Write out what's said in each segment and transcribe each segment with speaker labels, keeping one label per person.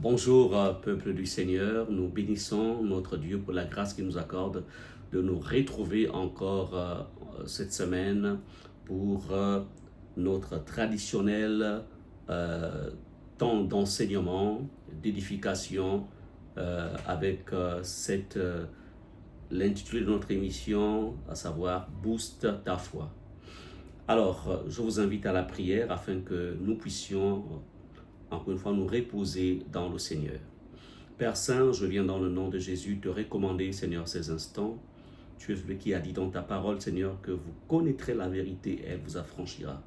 Speaker 1: Bonjour, peuple du Seigneur. Nous bénissons notre Dieu pour la grâce qu'il nous accorde de nous retrouver encore cette semaine pour notre traditionnel temps d'enseignement, d'édification avec l'intitulé de notre émission, à savoir Booste ta foi. Alors, je vous invite à la prière afin que nous puissions encore une fois nous reposer dans le Seigneur. Père Saint, je viens dans le nom de Jésus te recommander, Seigneur, ces instants. Tu es celui qui a dit dans ta parole, Seigneur, que vous connaîtrez la vérité et elle vous affranchira.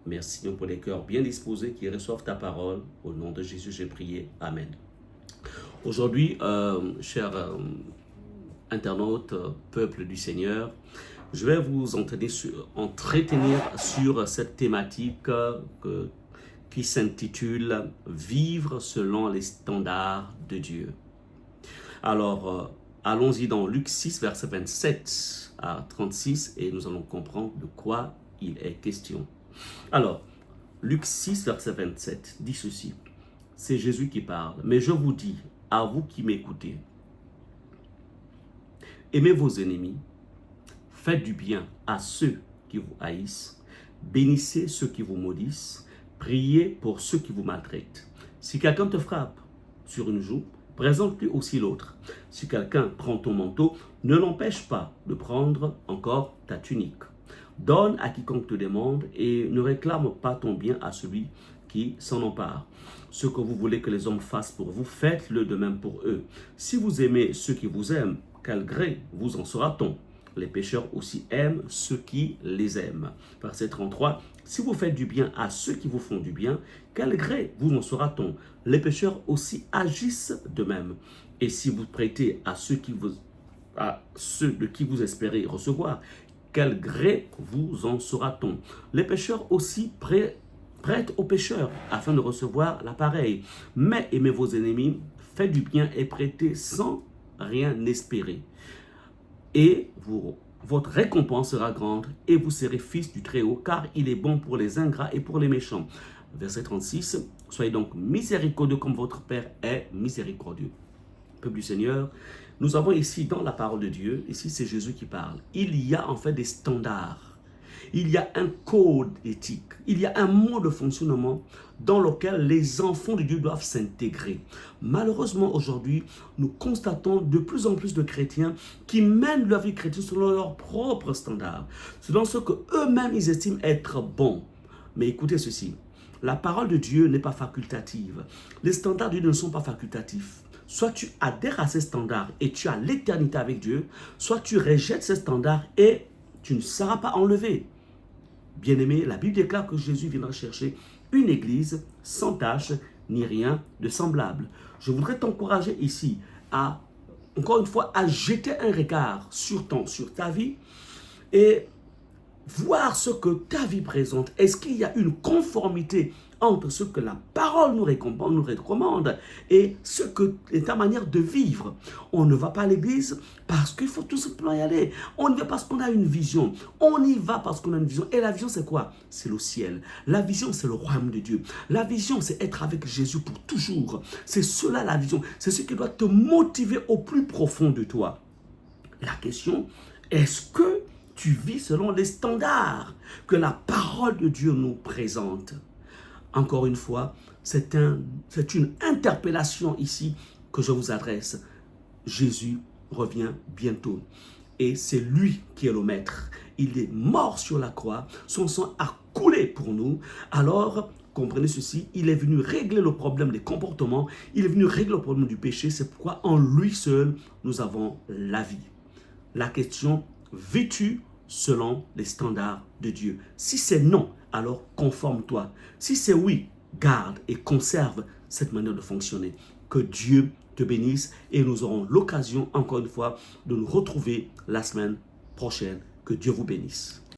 Speaker 1: Merci, Seigneur, pour les cœurs bien disposés qui reçoivent ta parole. Au nom de Jésus, j'ai prié. Amen. Aujourd'hui, chers internautes, peuple du Seigneur, je vais vous entretenir sur cette thématique qui s'intitule « Vivre selon les standards de Dieu ». Alors, allons-y dans Luc 6, verset 27 à 36, et nous allons comprendre de quoi il est question. Alors, Luc 6, verset 27 dit ceci, c'est Jésus qui parle. « Mais je vous dis, à vous qui m'écoutez, aimez vos ennemis, faites du bien à ceux qui vous haïssent, bénissez ceux qui vous maudissent, priez pour ceux qui vous maltraitent. Si quelqu'un te frappe sur une joue, présente-lui aussi l'autre. Si quelqu'un prend ton manteau, ne l'empêche pas de prendre encore ta tunique. Donne à quiconque te demande et ne réclame pas ton bien à celui qui s'en empare. Ce que vous voulez que les hommes fassent pour vous, faites-le de même pour eux. Si vous aimez ceux qui vous aiment, quel gré vous en sera-t-on? Les pécheurs aussi aiment ceux qui les aiment. Verset 33, si vous faites du bien à ceux qui vous font du bien, quel gré vous en sera-t-on? Les pécheurs aussi agissent de même. Et si vous prêtez à ceux de qui vous espérez recevoir, quel gré vous en sera-t-on? Les pécheurs aussi prêtent aux pécheurs afin de recevoir l'appareil. Mais aimez vos ennemis, faites du bien et prêtez sans rien espérer. Et votre récompense sera grande et vous serez fils du Très-Haut, car il est bon pour les ingrats et pour les méchants. Verset 36, soyez donc miséricordieux comme votre Père est miséricordieux. Peuple du Seigneur, nous avons ici dans la parole de Dieu, ici c'est Jésus qui parle, il y a en fait des standards. Il y a un code éthique, il y a un mode de fonctionnement dans lequel les enfants de Dieu doivent s'intégrer. Malheureusement, aujourd'hui, nous constatons de plus en plus de chrétiens qui mènent leur vie chrétienne selon leurs propres standards, selon ce qu'eux-mêmes ils estiment être bon. Mais écoutez ceci, la parole de Dieu n'est pas facultative. Les standards de Dieu ne sont pas facultatifs. Soit tu adhères à ces standards et tu as l'éternité avec Dieu, soit tu rejettes ces standards et tu ne seras pas enlevé. Bien-aimé, la Bible déclare que Jésus viendra chercher une église sans tache ni rien de semblable. Je voudrais t'encourager ici à, encore une fois, à jeter un regard sur ta vie et voir ce que ta vie présente. Est-ce qu'il y a une conformité entre ce que la parole nous recommande et ce que est ta manière de vivre? On ne va pas à l'église parce qu'il faut tout simplement y aller. On y va parce qu'on a une vision. On y va parce qu'on a une vision. Et la vision, c'est quoi? C'est le ciel. La vision, c'est le royaume de Dieu. La vision, c'est être avec Jésus pour toujours. C'est cela la vision. C'est ce qui doit te motiver au plus profond de toi. La question, est-ce que tu vis selon les standards que la parole de Dieu nous présente? Encore une fois, c'est une interpellation ici que je vous adresse. Jésus revient bientôt et c'est lui qui est le maître. Il est mort sur la croix, son sang a coulé pour nous. Alors, comprenez ceci, il est venu régler le problème des comportements, il est venu régler le problème du péché. C'est pourquoi en lui seul, nous avons la vie. La question, vis-tu selon les standards de Dieu? Si c'est non, alors conforme-toi. Si c'est oui, garde et conserve cette manière de fonctionner. Que Dieu te bénisse et nous aurons l'occasion, encore une fois, de nous retrouver la semaine prochaine. Que Dieu vous bénisse.